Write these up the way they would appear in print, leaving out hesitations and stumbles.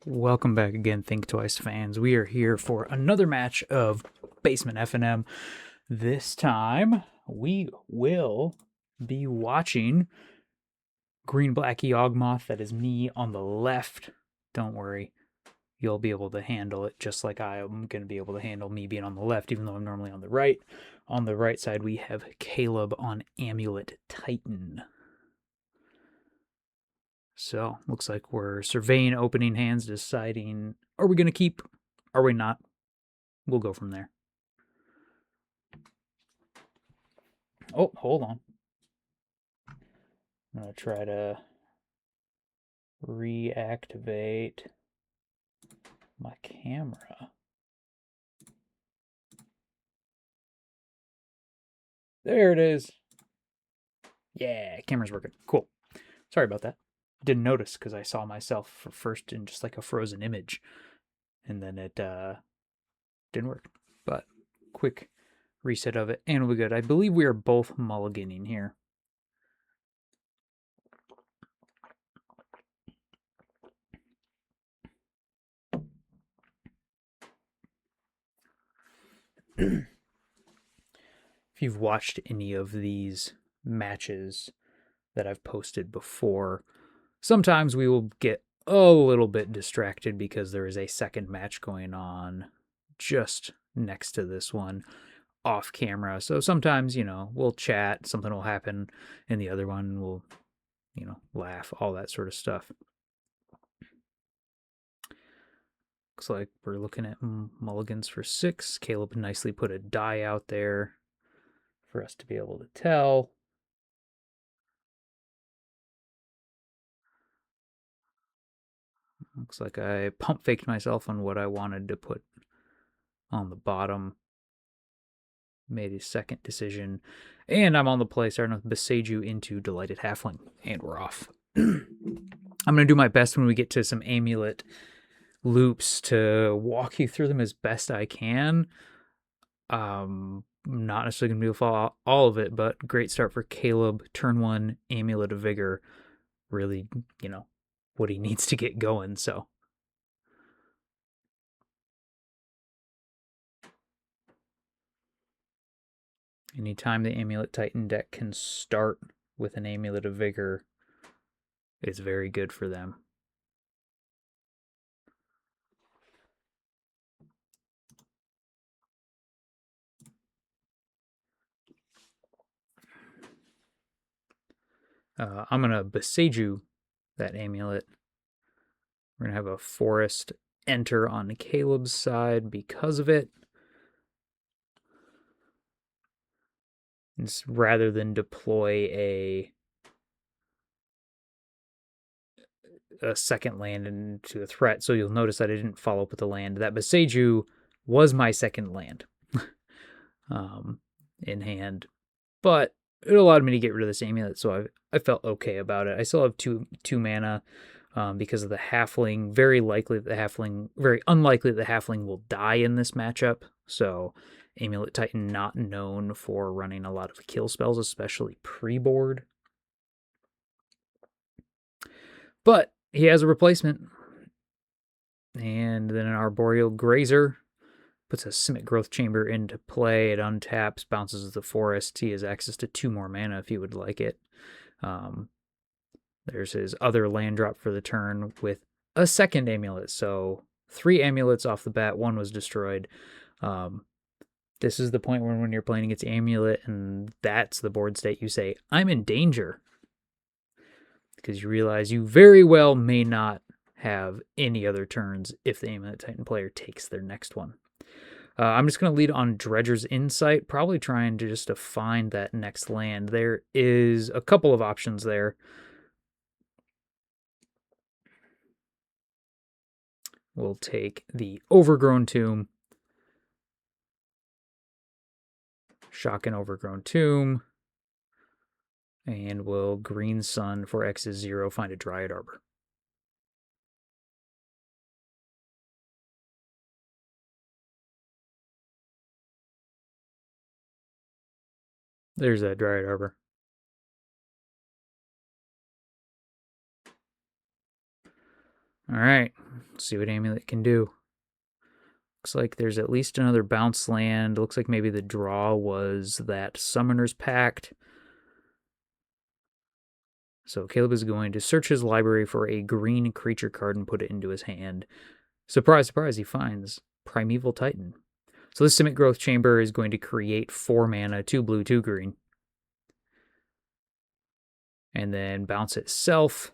Welcome back again, Think Twice fans. We are here for another match of Basement FNM. This time, we will be watching Green Black Yawgmoth. That is me on the left. Don't worry, you'll be able to handle it just like I am going to be able to handle me being on the left, even though I'm normally on the right. On the right side, we have Caleb on Amulet Titan. So, looks like we're surveying opening hands, deciding, are we going to keep, are we not? We'll go from there. Oh, hold on. I'm going to try to reactivate my camera. There it is. Yeah, camera's working. Cool. Sorry about that. Didn't notice because I saw myself first in just like a frozen image. And then it didn't work. But quick reset of it and we're good. I believe we are both mulliganing here. If you've watched any of these matches that I've posted before, sometimes we will get a little bit distracted because there is a second match going on just next to this one off camera. So sometimes, we'll chat, something will happen, and the other one will, laugh, all that sort of stuff. Looks like we're looking at mulligans for 6. Caleb nicely put a die out there for us to be able to tell. Looks like I pump faked myself on what I wanted to put on the bottom. Made a second decision. And I'm on the play, starting with Beseju into Delighted Halfling. And we're off. I'm going to do my best when we get to some Amulet loops to walk you through them as best I can. Not necessarily going to be able to follow all of it, but great start for Caleb. Turn 1, Amulet of Vigor. Really, what he needs to get going, so. Anytime the Amulet Titan deck can start with an Amulet of Vigor, it's very good for them. I'm going to Beseju that Amulet. We're going to have a Forest enter on Caleb's side because of it. It's rather than deploy a second land into a threat. So you'll notice that I didn't follow up with the land. That Beseju was my second land in hand. But it allowed me to get rid of this Amulet, so I felt okay about it. I still have two mana because of the Halfling. Very unlikely that the Halfling will die in this matchup. So Amulet Titan not known for running a lot of kill spells, especially pre-board. But he has a replacement. And then an Arboreal Grazer puts a Simic Growth Chamber into play. It untaps, bounces the forest. He has access to 2 more mana if he would like it. There's his other land drop for the turn with a second Amulet. So 3 Amulets off the bat. 1 was destroyed. This is the point when you're playing against Amulet and that's the board state, you say, I'm in danger. Because you realize you very well may not have any other turns if the Amulet Titan player takes their next one. I'm just going to lead on Dredger's Insight, probably trying to just to find that next land. There is a couple of options there. We'll take the Overgrown Tomb, Shock and Overgrown Tomb, and we'll Green Sun for X is 0, find a Dryad Arbor. There's that Dryad Arbor. All right, let's see what Amulet can do. Looks like there's at least another bounce land. Looks like maybe the draw was that Summoner's Pact. So Caleb is going to search his library for a green creature card and put it into his hand. Surprise, surprise, he finds Primeval Titan. So this Simic Growth Chamber is going to create 4 mana, 2 blue, 2 green. And then bounce itself.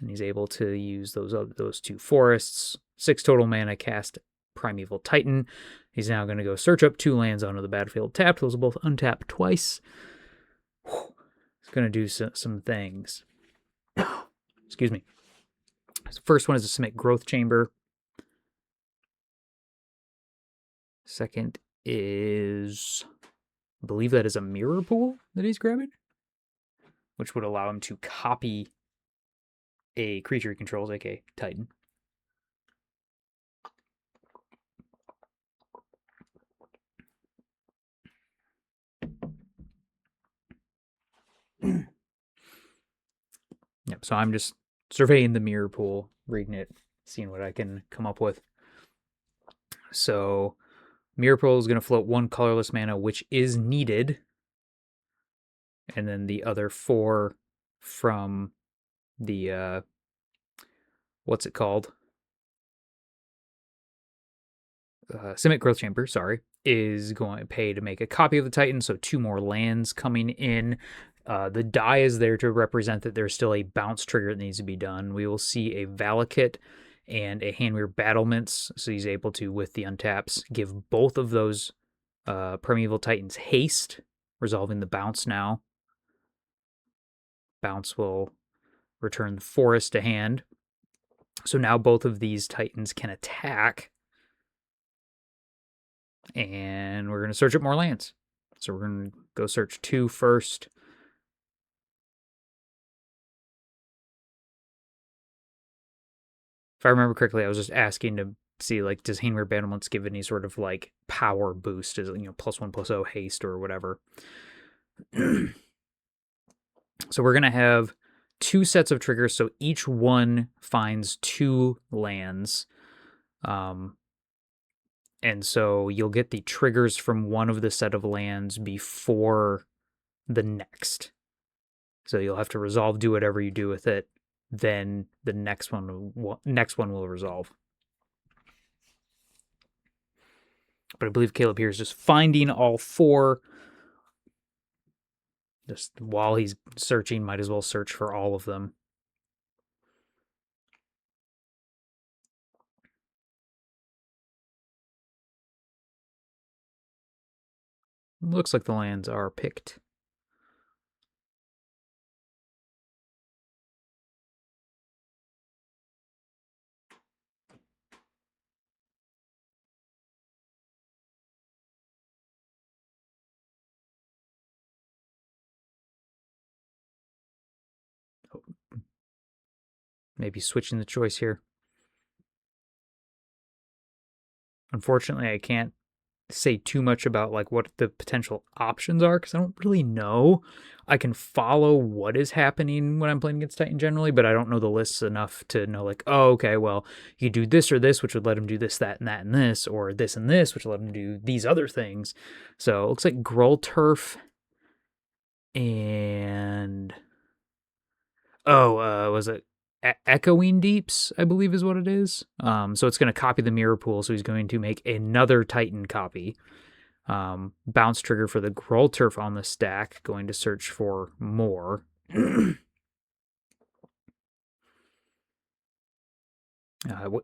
And he's able to use those 2 forests. 6 total mana, cast Primeval Titan. He's now going to go search up 2 lands onto the battlefield tapped. Those will both untap twice. He's going to do some things. Excuse me. So first one is a Simic Growth Chamber. Second is, I believe that is a Mirror Pool that he's grabbing, which would allow him to copy a creature he controls, aka Titan. Yep, so I'm just surveying the Mirror Pool, reading it, seeing what I can come up with. So Mirror Pool is going to float 1 colorless mana, which is needed. And then the other 4 from the, what's it called? Simic Growth Chamber, sorry, is going to pay to make a copy of the Titan, so 2 more lands coming in. The die is there to represent that there's still a bounce trigger that needs to be done. We will see a Valakut and a Handweir Battlements, so he's able to, with the untaps, give both of those Primeval Titans haste, resolving the bounce now. Bounce will return the forest to hand. So now both of these Titans can attack. And we're going to search up more lands. So we're going to go search 2 first. If I remember correctly, I was just asking to see, like, does Handweir Battlements give any sort of, like, power boost? Is it, +1/+0 haste or whatever? So we're going to have 2 sets of triggers, so each one finds 2 lands. And so you'll get the triggers from one of the set of lands before the next. So you'll have to resolve, do whatever you do with it. Then the next one will resolve. But I believe Caleb here is just finding all 4. Just while he's searching, might as well search for all of them. Looks like the lands are picked. Maybe switching the choice here. Unfortunately, I can't say too much about like what the potential options are because I don't really know. I can follow what is happening when I'm playing against Titan generally, but I don't know the lists enough to know like, oh, okay, well, you do this or this, which would let him do this, that, and this, or this and this, which would let him do these other things. So it looks like Gruul Turf and was it Echoing Deeps, I believe is what it is. So it's going to copy the Mirror Pool, so he's going to make another Titan copy. Bounce trigger for the Gruul Turf on the stack, going to search for more.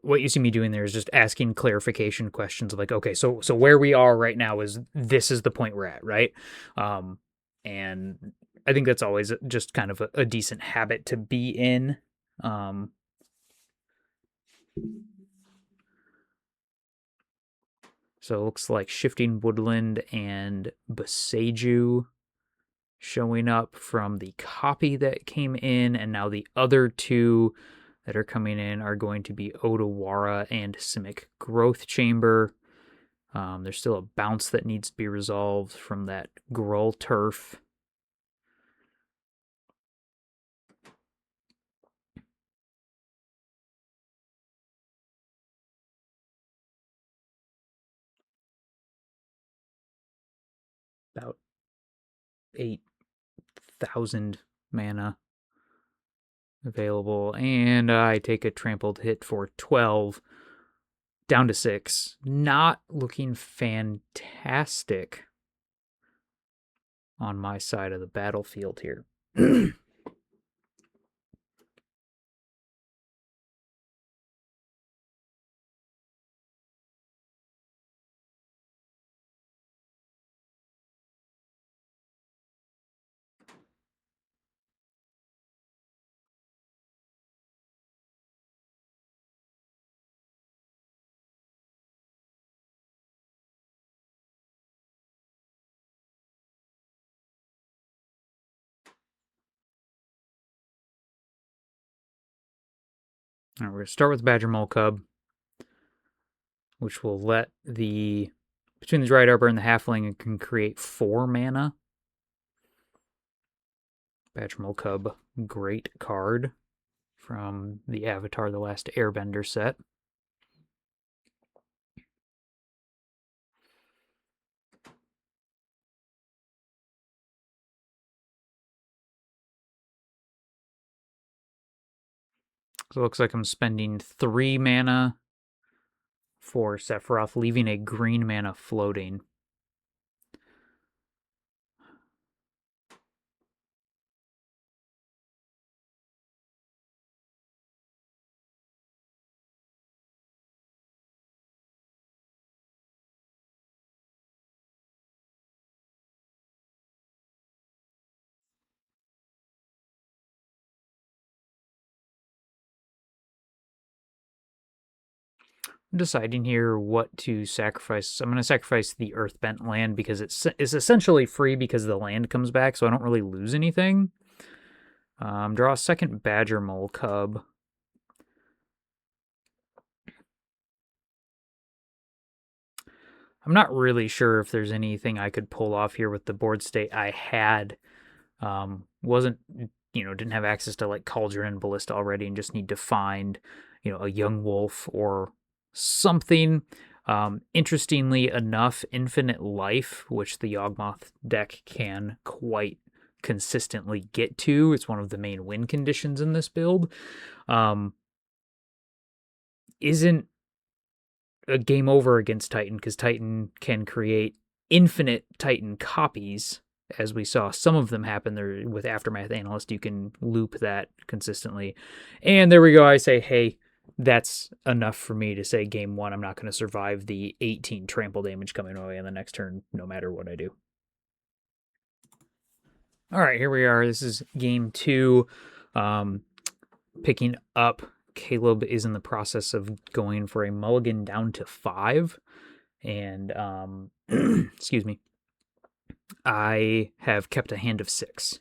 What you see me doing there is just asking clarification questions of like, okay, so where we are right now is this is the point we're at, right? And I think that's always just kind of a decent habit to be in. So it looks like Shifting Woodland and Boseiju showing up from the copy that came in, and now the other 2 that are coming in are going to be Odawara and Simic Growth Chamber. There's still a bounce that needs to be resolved from that Gruul Turf. about 8,000 mana available, and I take a trampled hit for 12, down to 6. Not looking fantastic on my side of the battlefield here. All right, we're going to start with Badger Mole Cub, which will let the between the Dried Arbor and the Halfling, it can create 4 mana. Badger Mole Cub, great card from the Avatar: The Last Airbender set. So it looks like I'm spending 3 mana for Sephiroth, leaving a green mana floating. I'm deciding here what to sacrifice. I'm going to sacrifice the Earthbent land because it's essentially free because the land comes back, so I don't really lose anything. Draw a second Badger Mole Cub. I'm not really sure if there's anything I could pull off here with the board state I had. Wasn't, didn't have access to like Cauldron and Ballista already and just need to find, a young wolf or something. Interestingly enough, Infinite Life, which the Yawgmoth deck can quite consistently get to, it's one of the main win conditions in this build, isn't a game over against Titan, because Titan can create infinite Titan copies, as we saw some of them happen there with Aftermath Analyst. You can loop that consistently. And there we go. I say, hey, that's enough for me to say game 1. I'm not going to survive the 18 trample damage coming away on the next turn, no matter what I do. All right, here we are. This is game 2. Picking up, Caleb is in the process of going for a mulligan down to 5. And, excuse me, I have kept a hand of 6.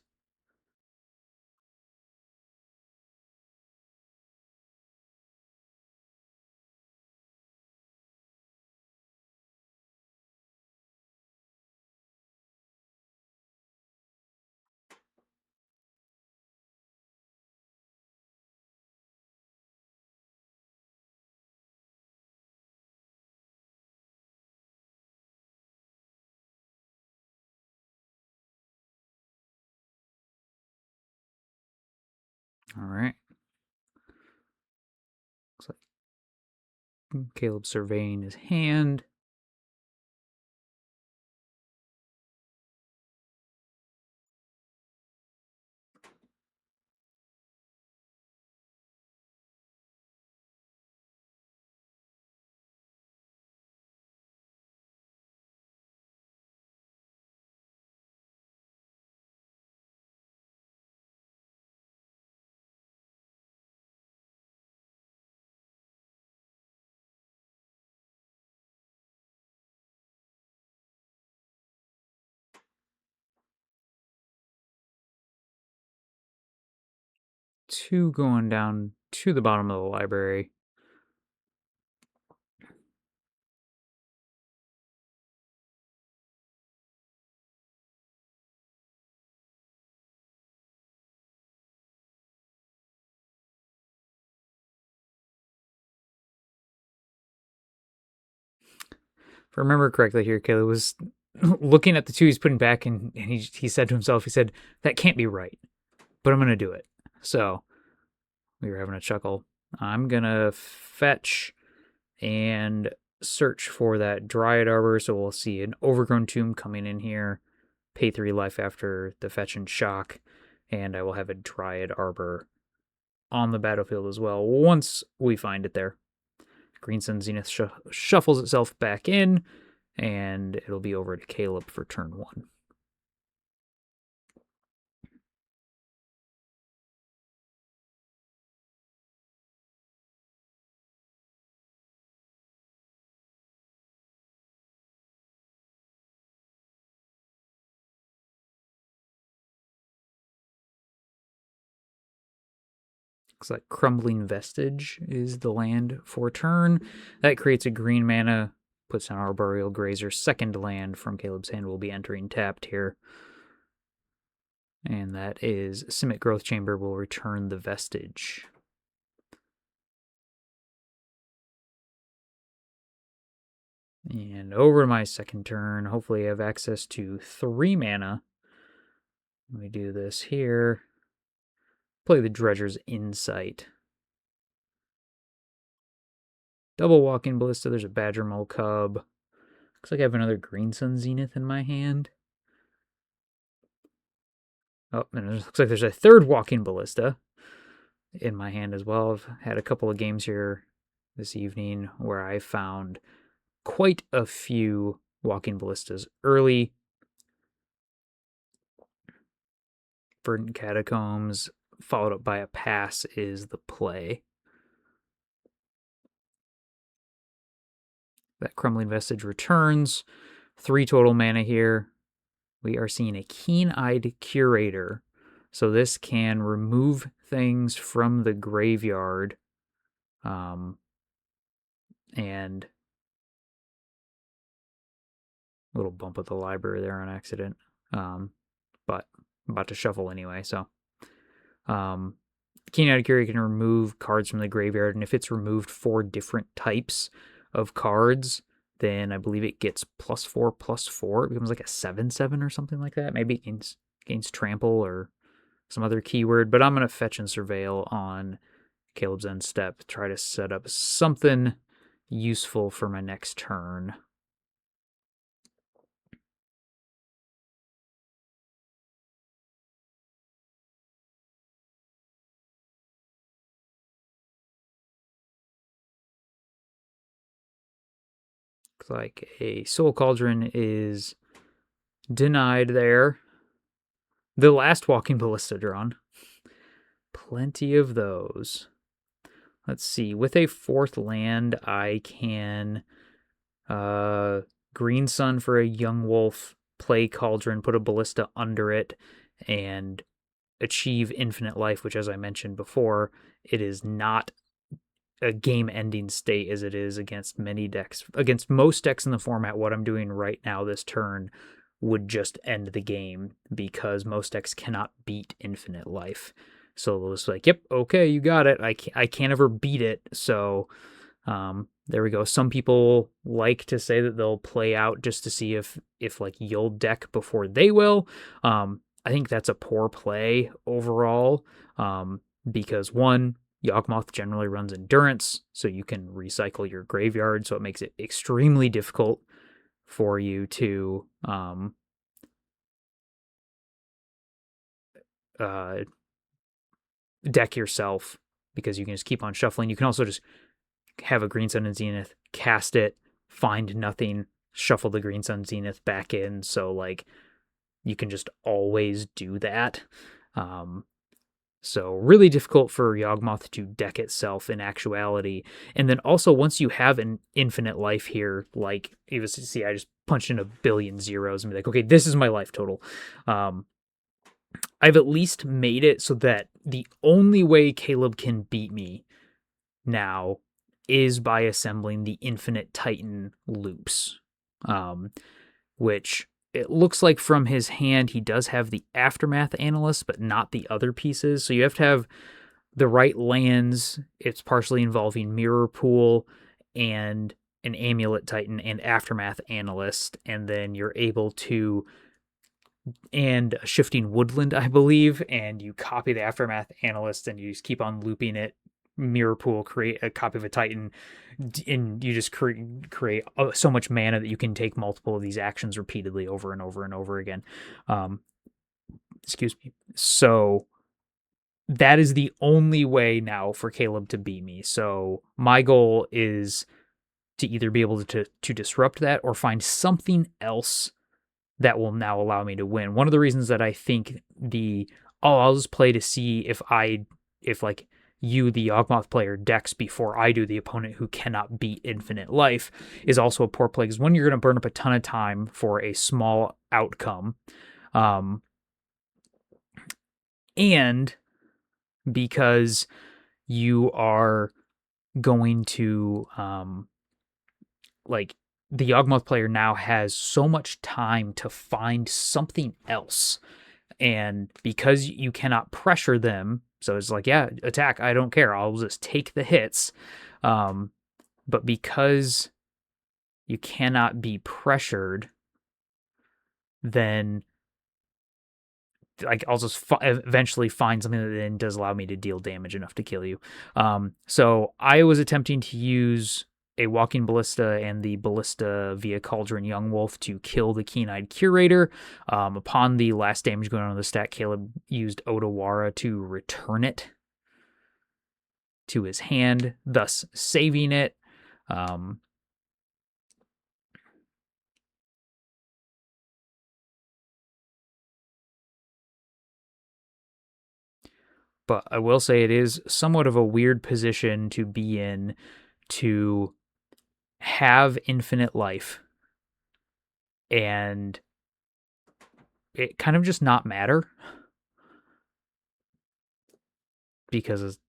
All right. Looks like Caleb's surveying his hand. Two going down to the bottom of the library. If I remember correctly here, Caleb was looking at the two he's putting back, and he said to himself, he said, that can't be right, but I'm going to do it. So we were having a chuckle. I'm going to fetch and search for that Dryad Arbor, so we'll see an Overgrown Tomb coming in here, pay 3 life after the fetch and shock, and I will have a Dryad Arbor on the battlefield as well once we find it there. Green Sun Zenith shuffles itself back in, and it'll be over to Caleb for turn 1. Looks like Crumbling Vestige is the land for turn. That creates a green mana, puts down Arboreal Grazer. Second land from Caleb's hand will be entering tapped here. And that is Simic Growth Chamber will return the Vestige. And over to my second turn, hopefully I have access to 3 mana. Let me do this here. Play the Dredger's Insight. Double Walking Ballista, there's a Badger Mole Cub. Looks like I have another Green Sun Zenith in my hand. Oh, and it looks like there's a third Walking Ballista in my hand as well. I've had a couple of games here this evening where I found quite a few Walking Ballistas early. Verdant Catacombs, followed up by a pass, is the play. That Crumbling Vestige returns. 3 total mana here. We are seeing a Keen-Eyed Curator. So this can remove things from the graveyard. And a little bump at the library there on accident. But I'm about to shuffle anyway, so. Keen-Eyed Curator can remove cards from the graveyard, and if it's removed 4 different types of cards, then I believe it gets +4/+4. It becomes like a 7/7 or something like that. Maybe it gains trample or some other keyword, but I'm going to fetch and surveil on Caleb's end step, try to set up something useful for my next turn. Looks like a Soul Cauldron is denied there. The last Walking Ballista drawn. Plenty of those. Let's see. With a 4th land, I can Green Sun for a Young Wolf, play Cauldron, put a Ballista under it, and achieve infinite life, which, as I mentioned before, it is not a game-ending state as it is against many decks. Against most decks in the format, what I'm doing right now this turn would just end the game because most decks cannot beat infinite life. So it was like, yep, okay, you got it. I can't ever beat it. So there we go. Some people like to say that they'll play out just to see if like you'll deck before they will. I think that's a poor play overall because one, Yawgmoth generally runs endurance, so you can recycle your graveyard, so it makes it extremely difficult for you to deck yourself because you can just keep on shuffling. You can also just have a Green Sun and Zenith, cast it, find nothing, shuffle the Green Sun Zenith back in, so like you can just always do that. So really difficult for Yawgmoth to deck itself in actuality. And then also once you have an infinite life here, like you see, I just punched in a billion zeros and be like, okay, this is my life total. I've at least made it so that the only way Caleb can beat me now is by assembling the Infinite Titan loops, which it looks like from his hand he does have the Aftermath Analyst, but not the other pieces. So you have to have the right lands. It's partially involving Mirror Pool, and an Amulet Titan and Aftermath Analyst, and then you're able to, and a Shifting Woodland, I believe, and you copy the Aftermath Analyst and you just keep on looping it. Mirror pool, create a copy of a Titan, and you just create so much mana that you can take multiple of these actions repeatedly over and over and over again. Excuse me. So that is the only way now for Caleb to beat me. So my goal is to either be able to disrupt that or find something else that will now allow me to win. One of the reasons that I think I'll just play to see if like you, the Yawgmoth player, decks before I do, the opponent who cannot beat infinite life, is also a poor play, because one, you're going to burn up a ton of time for a small outcome. And because you are going to, like, the Yawgmoth player now has so much time to find something else. And because you cannot pressure them, so it's like, yeah, attack, I don't care, I'll just take the hits. But because you cannot be pressured, then like I'll just eventually find something that then does allow me to deal damage enough to kill you. So I was attempting to use a Walking Ballista and the Ballista via Cauldron Yawgmoth to kill the Keen-Eyed Curator. Upon the last damage going on the stack, Caleb used Otawara to return it to his hand, thus saving it. But I will say it is somewhat of a weird position to be in, to have infinite life and it kind of just not matter, because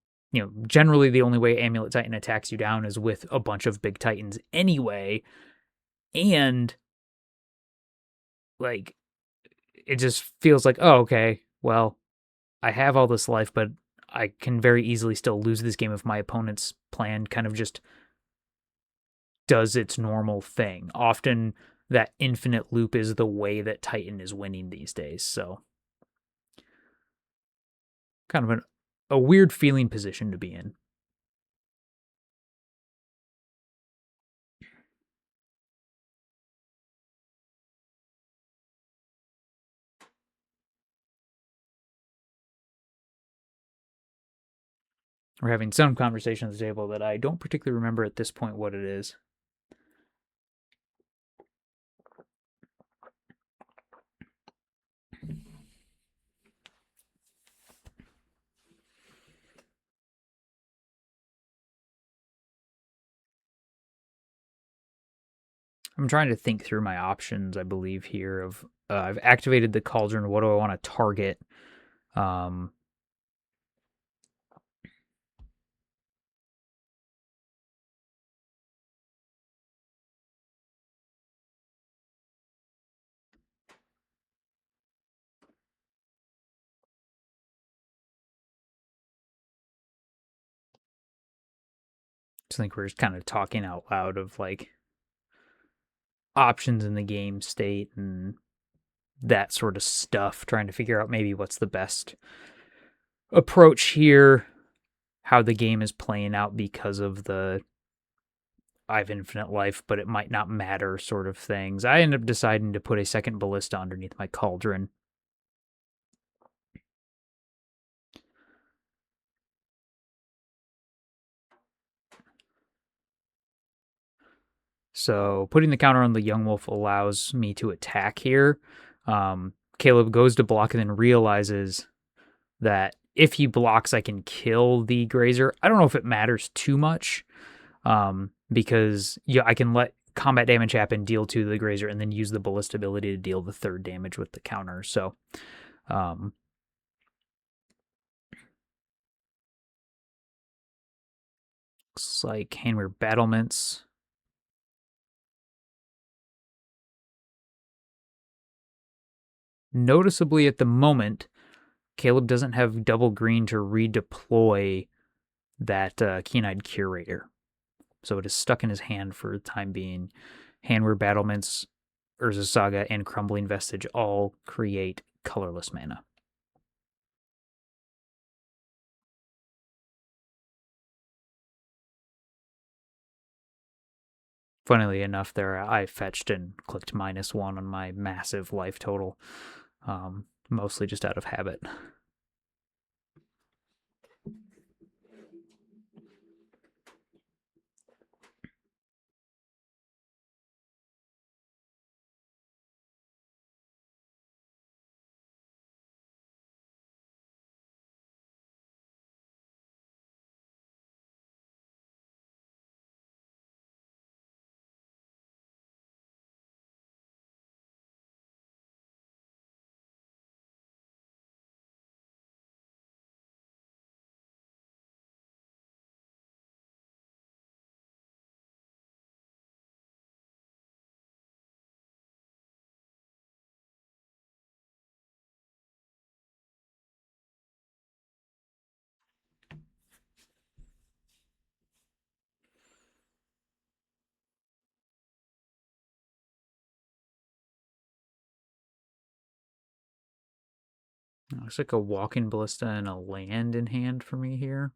generally the only way Amulet Titan attacks you down is with a bunch of big Titans anyway, and like it just feels like, oh, okay, well, I have all this life, but I can very easily still lose this game if my opponent's plan kind of just does its normal thing. Often that infinite loop is the way that Titan is winning these days. So kind of a weird feeling position to be in. We're having some conversation at the table that I don't particularly remember at this point what it is. I'm trying to think through my options, I believe, here of I've activated the Cauldron. What do I want to target? I think we're just kind of talking out loud of like options in the game state and that sort of stuff, trying to figure out maybe what's the best approach here, how the game is playing out because of the I have infinite life, but it might not matter sort of things. I ended up deciding to put a second Ballista underneath my Cauldron. So putting the counter on the Yawgmoth allows me to attack here. Caleb goes to block and then realizes that if he blocks, I can kill the Grazer. I don't know if it matters too much, because I can let combat damage happen, deal 2 to the Grazer, and then use the Ballista ability to deal the 3rd damage with the counter. So looks like Hammer Battlements. Noticeably at the moment, Caleb doesn't have double green to redeploy that Keen-Eyed Curator. So it is stuck in his hand for the time being. Handward Battlements, Urza's Saga, and Crumbling Vestige all create colorless mana. Funnily enough, there I fetched and clicked -1 on my massive life total, mostly just out of habit. Looks like a Walking Ballista and a land in hand for me here.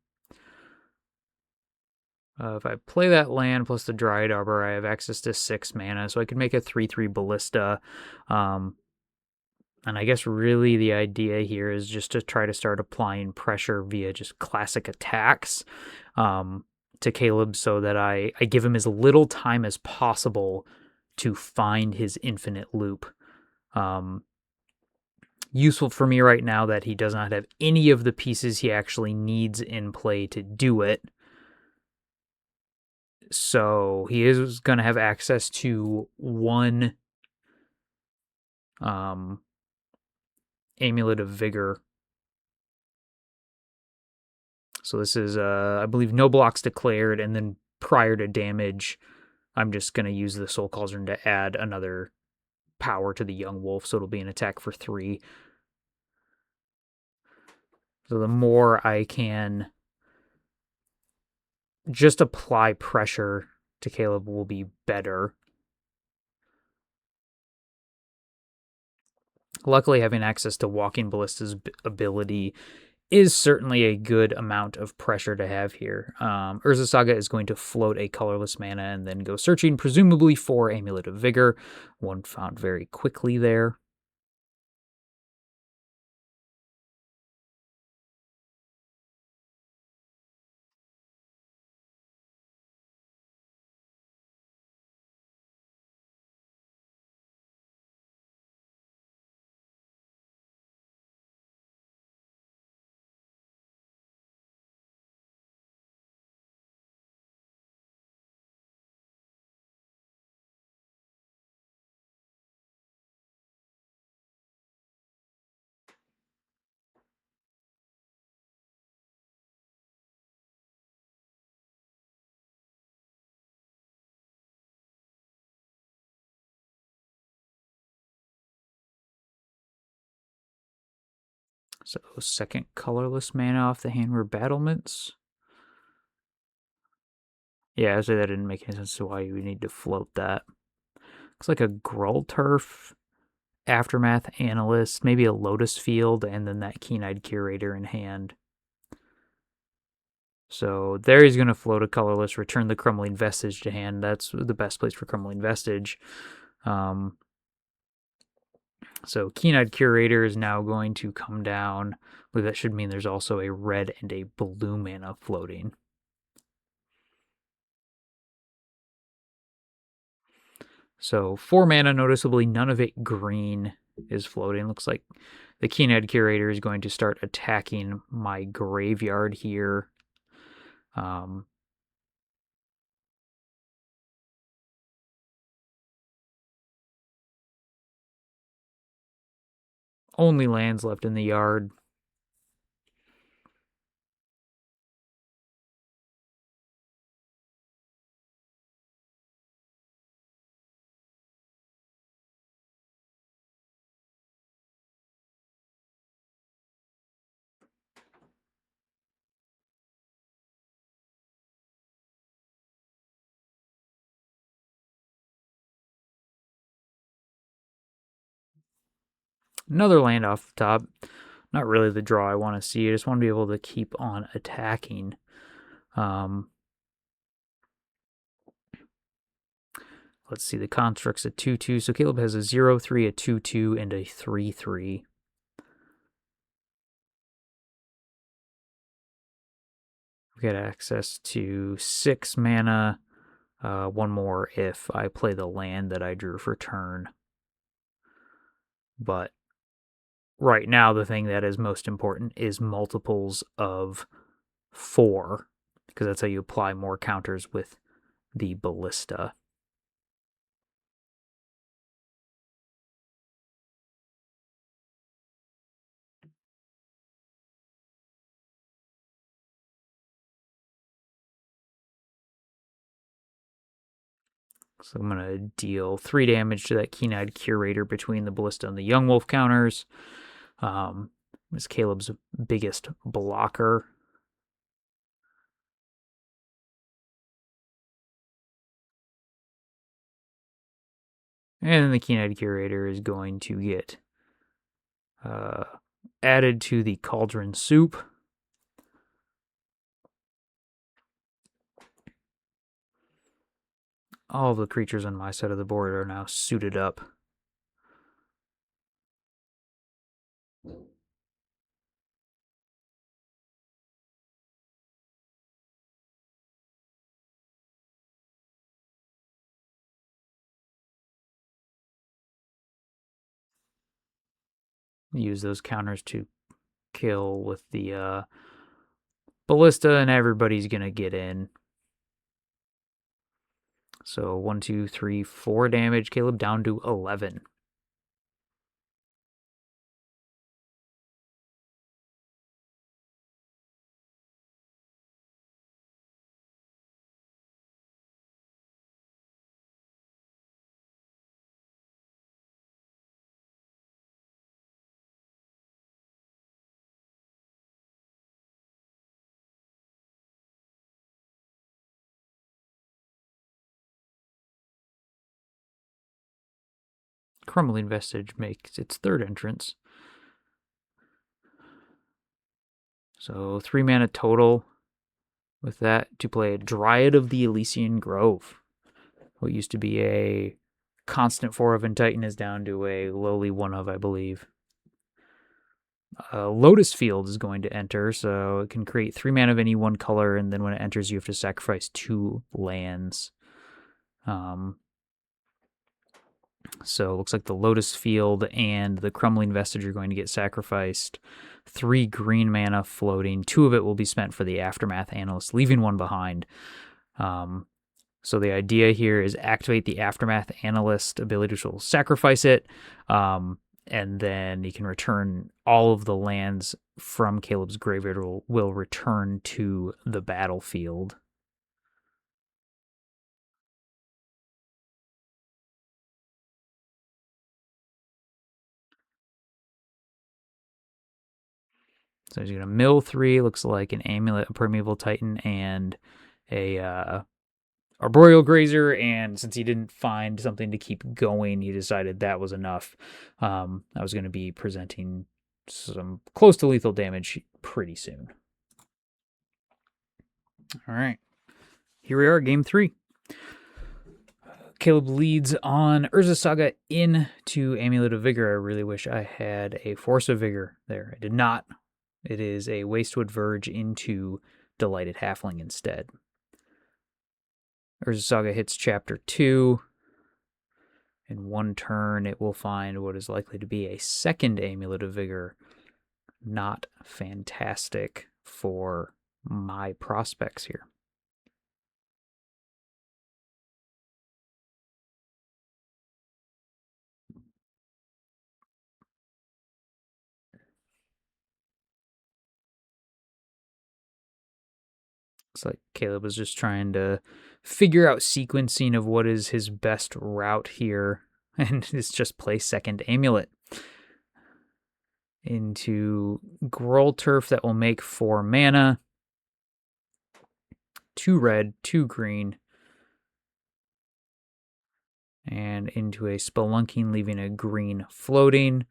If I play that land plus the Dryad Arbor, I have access to 6 mana, so I could make a 3/3 Ballista. And I guess really the idea here is just to try to start applying pressure via just classic attacks to Caleb so that I give him as little time as possible to find his infinite loop. Useful for me right now that he does not have any of the pieces he actually needs in play to do it. So he is going to have access to 1 Amulet of Vigor. So this is, I believe, no blocks declared, and then prior to damage, I'm just going to use the Soul Cauldron to add another power to the Yawgmoth, so it'll be an attack for 3. So the more I can just apply pressure to Caleb will be better. Luckily, having access to Walking Ballista's ability is certainly a good amount of pressure to have here. Urza Saga is going to float a colorless mana and then go searching, presumably for Amulet of Vigor. One found very quickly there. So second colorless mana off the Handward Battlements. Yeah, I say that didn't make any sense to why you would need to float that. Looks like a Gruul Turf, Aftermath Analyst, maybe a Lotus Field, and then that Keen-Eyed Curator in hand. So there he's going to float a colorless, return the Crumbling Vestige to hand. That's the best place for Crumbling Vestige. So Keen-Eyed Curator is now going to come down. I believe that should mean there's also a red and a blue mana floating. So 4 mana, noticeably none of it green is floating. Looks like the Keen-Eyed Curator is going to start attacking my graveyard here. Only lands left in the yard. Another land off the top. Not really the draw I want to see. I just want to be able to keep on attacking. Let's see, the construct's a 2/2. So Caleb has a 0/3, a 2/2, and a 3/3. We get access to 6 mana, one more if I play the land that I drew for turn. But right now, the thing that is most important is multiples of 4, because that's how you apply more counters with the Ballista. So I'm going to deal 3 damage to that Keen-Eyed Curator between the Ballista and the Yawgmoth counters. It's Caleb's biggest blocker. And then the Keen-Eyed Curator is going to get added to the Cauldron Soup. All the creatures on my side of the board are now suited up. Use those counters to kill with the Ballista, and everybody's going to get in. So 1, 2, 3, 4 damage. Caleb down to 11. Crumbling Vestige makes its 3rd entrance. So 3 mana total with that to play a Dryad of the Elysian Grove. What used to be a constant 4 of in Titan is down to a lowly 1 of, I believe. Lotus Field is going to enter, so it can create 3 mana of any one color, and then when it enters, you have to sacrifice 2 lands. So it looks like the Lotus Field and the Crumbling Vestige are going to get sacrificed. 3 green mana floating. 2 of it will be spent for the Aftermath Analyst, leaving 1 behind. So the idea here is activate the Aftermath Analyst ability, which will sacrifice it, and then you can return all of the lands from Caleb's graveyard will return to the battlefield. So he's going to mill 3, looks like an Amulet, a Primeval Titan, and a Arboreal Grazer, and since he didn't find something to keep going, he decided that was enough. I was going to be presenting some close to lethal damage pretty soon. All right. Here we are, game 3. Caleb leads on Urza Saga into Amulet of Vigor. I really wish I had a Force of Vigor there. I did not. It is a Wastewood Verge into Delighted Halfling instead. Urza Saga hits Chapter 2. In 1 turn, it will find what is likely to be a 2nd Amulet of Vigor. Not fantastic for my prospects here. Looks like Caleb was just trying to figure out sequencing of what is his best route here, and it's just play 2nd Amulet into Groll Turf that will make 4 mana, 2 red, 2 green, and into a Spelunking, leaving a green floating.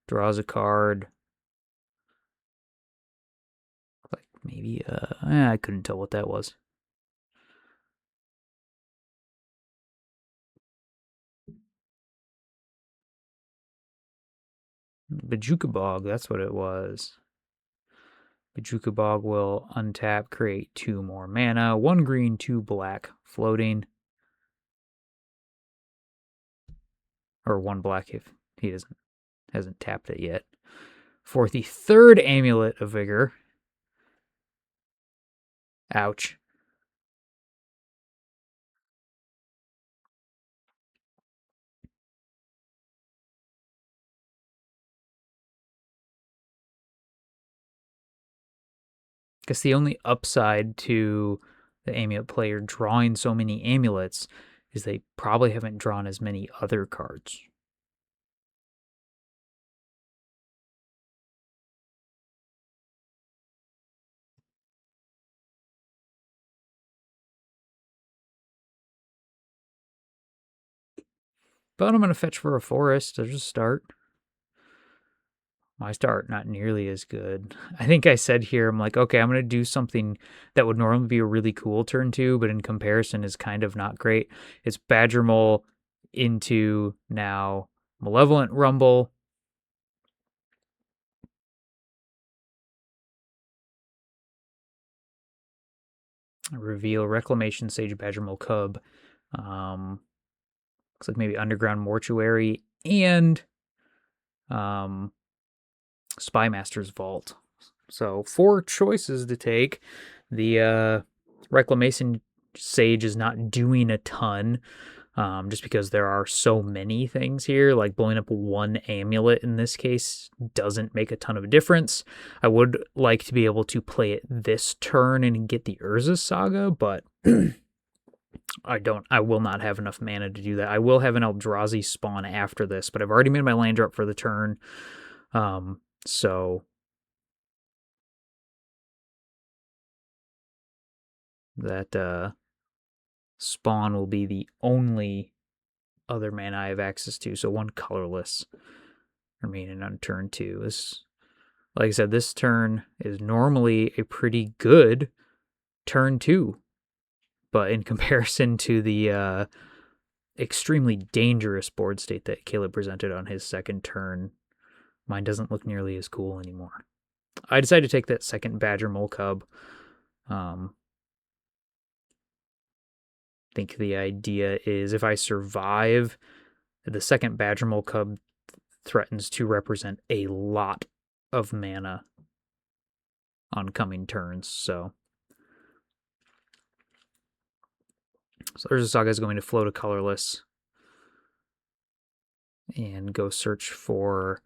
draws a card. Like maybe, I couldn't tell what that was. Bajuka Bog, that's what it was. Bajuka Bog will untap, create 2 more mana, 1 green, 2 black, floating. Or 1 black if he hasn't tapped it yet. For the 3rd Amulet of Vigor. Ouch. Guess the only upside to the Amulet player drawing so many amulets is they probably haven't drawn as many other cards. But I'm going to fetch for a forest. There's a start. My start, not nearly as good. I think I said here, I'm like, okay, I'm going to do something that would normally be a really cool turn 2, but in comparison is kind of not great. It's Badger Mole into now Malevolent Rumble. Reveal Reclamation Sage Badger Mole Cub. Looks like maybe Underground Mortuary and Spymaster's Vault. So 4 choices to take. The Reclamation Sage is not doing a ton, just because there are so many things here. Like blowing up 1 amulet in this case doesn't make a ton of difference. I would like to be able to play it this turn and get the Urza Saga, but I will not have enough mana to do that. I will have an Eldrazi spawn after this, but I've already made my land drop for the turn. So that spawn will be the only other mana I have access to. So 1 colorless remaining on turn 2. Like I said, this turn is normally a pretty good turn 2. But in comparison to the extremely dangerous board state that Caleb presented on his second turn, mine doesn't look nearly as cool anymore. I decided to take that second Badger Mole Cub. I think the idea is if I survive, the second Badger Mole Cub threatens to represent a lot of mana on coming turns. So Urza Saga is going to float a colorless and go search for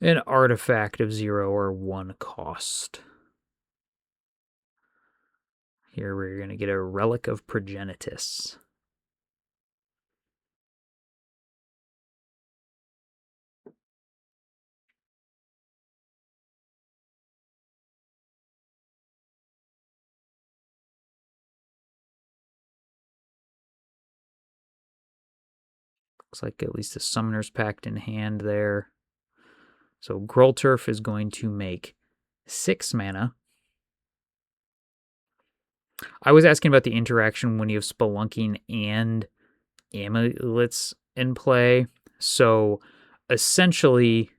an artifact of 0 or 1 cost. Here we're going to get a Relic of Progenitus. Looks like at least a Summoner's Pact in hand there. So Grolturf is going to make 6 mana. I was asking about the interaction when you have Spelunking and Amulets in play. So essentially,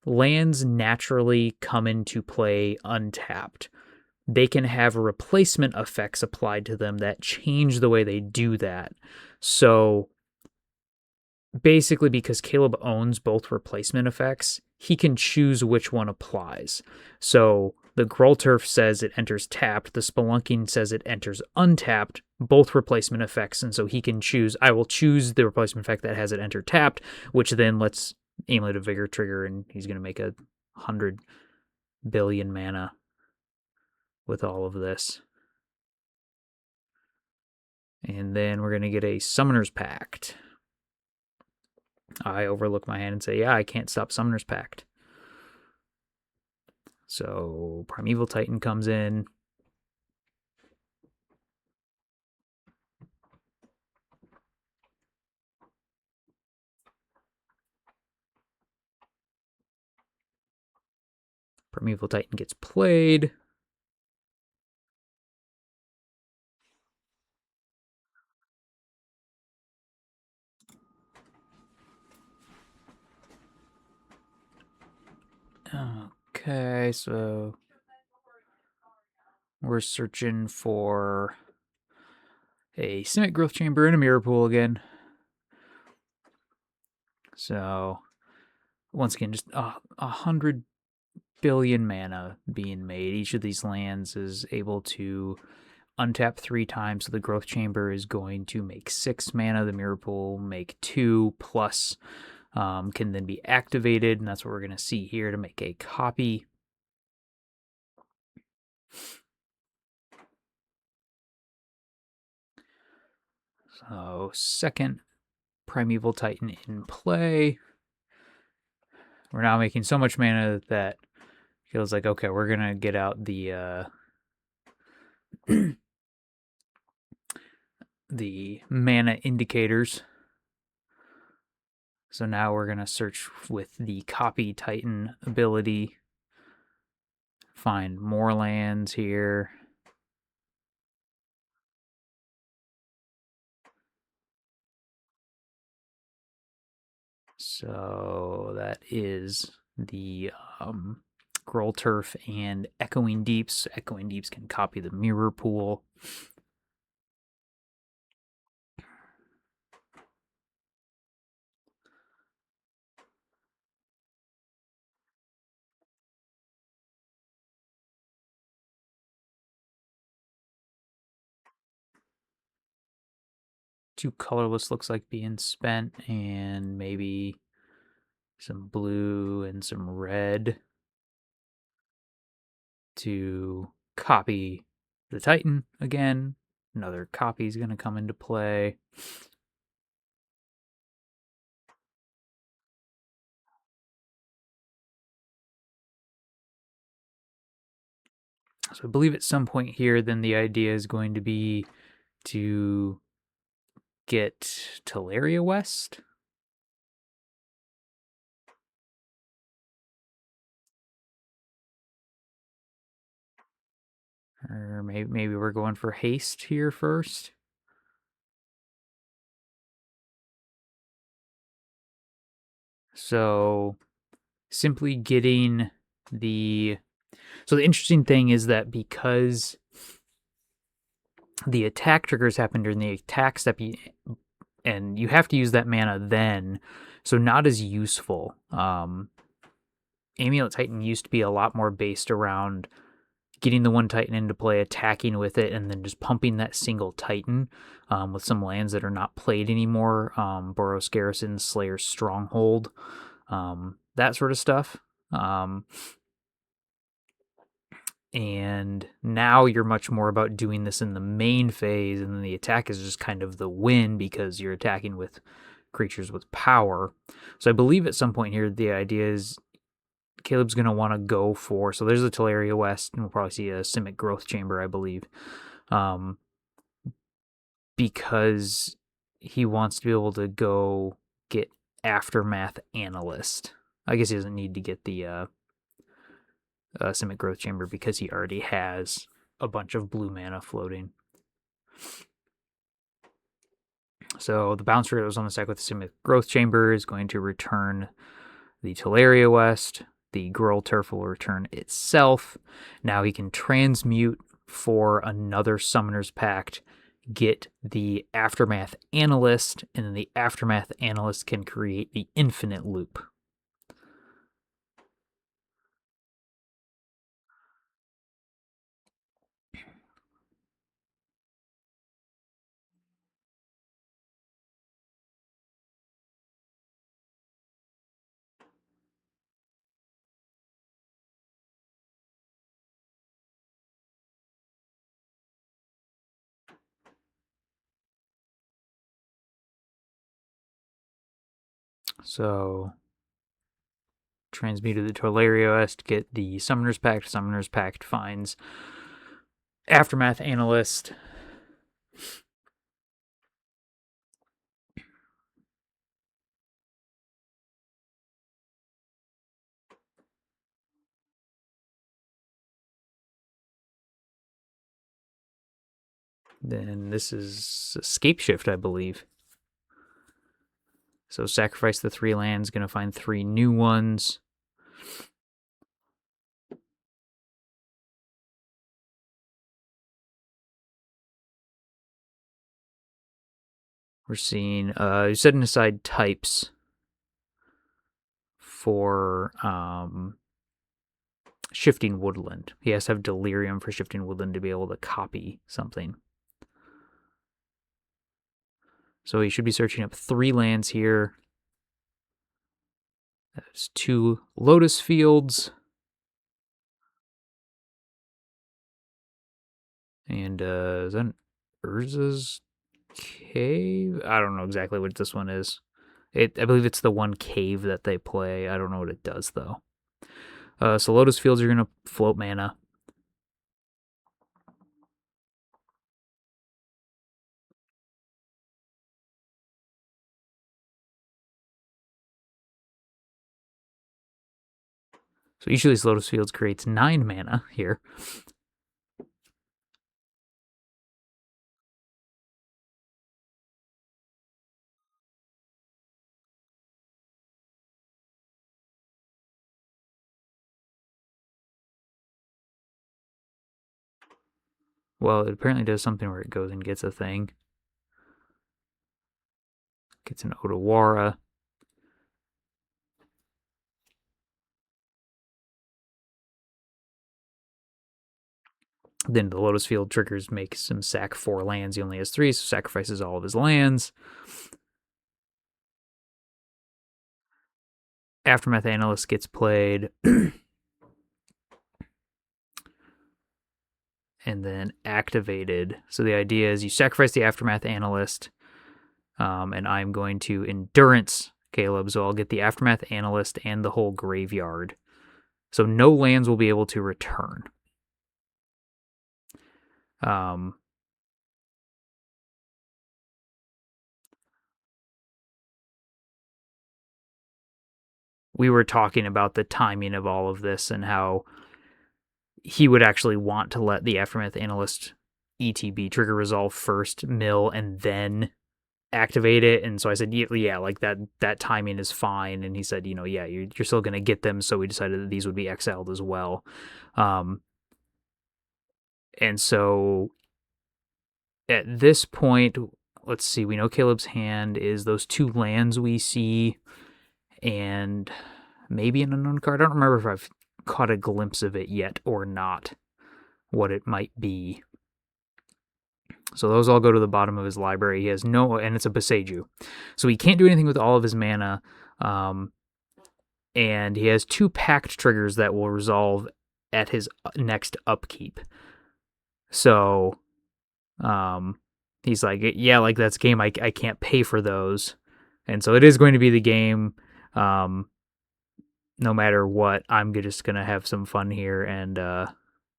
lands naturally come into play untapped. They can have replacement effects applied to them that change the way they do that. So basically, because Caleb owns both replacement effects, he can choose which one applies. So the Grolturf says it enters tapped, the Spelunking says it enters untapped, both replacement effects, and so he can choose, I will choose the replacement effect that has it enter tapped, which then lets Amulet of Vigor trigger, and he's going to make 100 billion mana with all of this. And then we're going to get a Summoner's Pact. I overlook my hand and say, yeah, I can't stop Summoner's Pact. So Primeval Titan comes in. Primeval Titan gets played. Okay, so we're searching for a Simic Growth Chamber and a Mirror Pool again. So, once again, just 100 billion mana being made. Each of these lands is able to untap 3 times, so the Growth Chamber is going to make 6 mana. The Mirror Pool make 2 plus can then be activated, and that's what we're going to see here to make a copy. So, second Primeval Titan in play. We're now making so much mana that feels like, okay, we're going to get out the the mana indicators. So now we're going to search with the Copy Titan ability. Find more lands here. So that is the Growl Turf and Echoing Deeps. Echoing Deeps can copy the Mirror Pool. Two colorless looks like being spent, and maybe some blue and some red to copy the Titan again. Another copy is going to come into play. So I believe at some point here, then the idea is going to be to get Teleria West. Or maybe we're going for haste here first. So simply getting the... So the interesting thing is that because the attack triggers happen during the attack step, and you have to use that mana then, so not as useful. Amulet Titan used to be a lot more based around getting the one Titan into play, attacking with it, and then just pumping that single Titan with some lands that are not played anymore. Boros Garrison, Slayer's Stronghold, that sort of stuff. And now you're much more about doing this in the main phase, and then the attack is just kind of the win because you're attacking with creatures with power. So I believe at some point here, the idea is Caleb's going to want to go for... So there's the Teleria West, and we'll probably see a Simic Growth Chamber, I believe. Because he wants to be able to go get Aftermath Analyst. I guess he doesn't need to get the Simic Growth Chamber because he already has a bunch of blue mana floating. So the bouncer that was on the stack with the Simic Growth Chamber is going to return the Teleria West. The Growl Turf will return itself. Now he can transmute for another Summoner's Pact, get the Aftermath Analyst, and then the Aftermath Analyst can create the Infinite Loop. So transmuted the Teleria West, get the Summoner's Pact. Summoner's Pact finds Aftermath Analyst. Then this is Escape Shift, I believe. So sacrifice the 3 lands, going to find 3 new ones. We're seeing setting aside types for Shifting Woodland. He has to have Delirium for Shifting Woodland to be able to copy something. So he should be searching up 3 lands here. That's 2 Lotus Fields. And is that Urza's Cave? I don't know exactly what this one is. I believe it's the one cave that they play. I don't know what it does, though. So Lotus Fields are going to float mana. So each of these Lotus Fields creates 9 mana here. Well, it apparently does something where it goes and gets a thing. Gets an Otawara. Then the Lotus Field triggers, makes him sack 4 lands. He only has 3, so sacrifices all of his lands. Aftermath Analyst gets played. And then activated. So the idea is you sacrifice the Aftermath Analyst, and I'm going to Endurance Caleb, so I'll get the Aftermath Analyst and the whole graveyard. So no lands will be able to return. We were talking about the timing of all of this and how he would actually want to let the Aftermath Analyst ETB trigger resolve first, mill, and then activate it. And so I said, yeah, like that timing is fine. And he said, yeah, you're still going to get them. So we decided that these would be exiled as well. And so at this point, let's see, we know Caleb's hand is those 2 lands we see and maybe an unknown card. I don't remember if I've caught a glimpse of it yet or not, what it might be. So those all go to the bottom of his library. He has and it's a Boseiju. So he can't do anything with all of his mana. And he has 2 packed triggers that will resolve at his next upkeep. So he's like, yeah, like that's game. I can't pay for those. And so it is going to be the game. No matter what, I'm just going to have some fun here and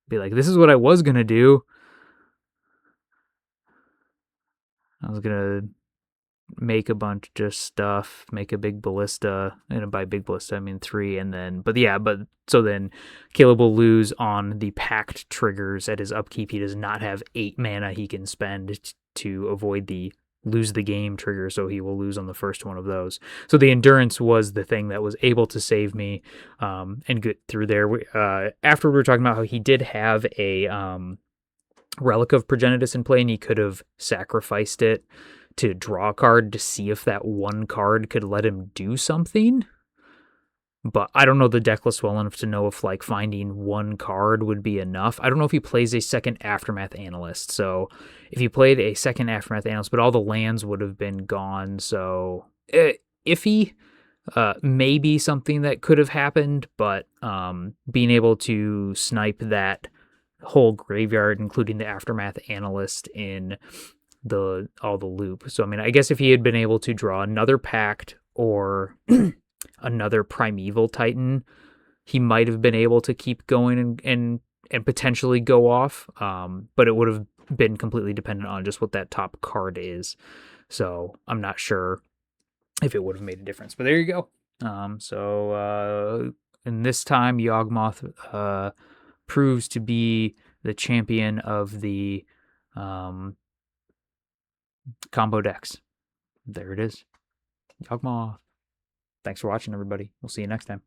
be like, this is what I was going to do. I was going to make a bunch of stuff, make a big ballista, and by big ballista I mean 3, and then, so then Caleb will lose on the packed triggers at his upkeep. He does not have 8 mana he can spend to avoid the lose the game trigger, so he will lose on the first one of those. So the Endurance was the thing that was able to save me and get through there. After we were talking about how he did have a Relic of Progenitus in play, and he could have sacrificed it to draw a card to see if that one card could let him do something. But I don't know the deck list well enough to know if like finding one card would be enough. I don't know if he plays a second Aftermath Analyst. So if he played a second Aftermath Analyst, but all the lands would have been gone. So iffy. Maybe something that could have happened, but being able to snipe that whole graveyard, including the Aftermath Analyst in all the loop. So I mean, I guess if he had been able to draw another Pact or another Primeval Titan, he might have been able to keep going and potentially go off. But it would have been completely dependent on just what that top card is. So I'm not sure if it would have made a difference. But there you go. In this time, Yawgmoth proves to be the champion of the combo decks. There it is. Yawgmoth. Thanks for watching, everybody. We'll see you next time.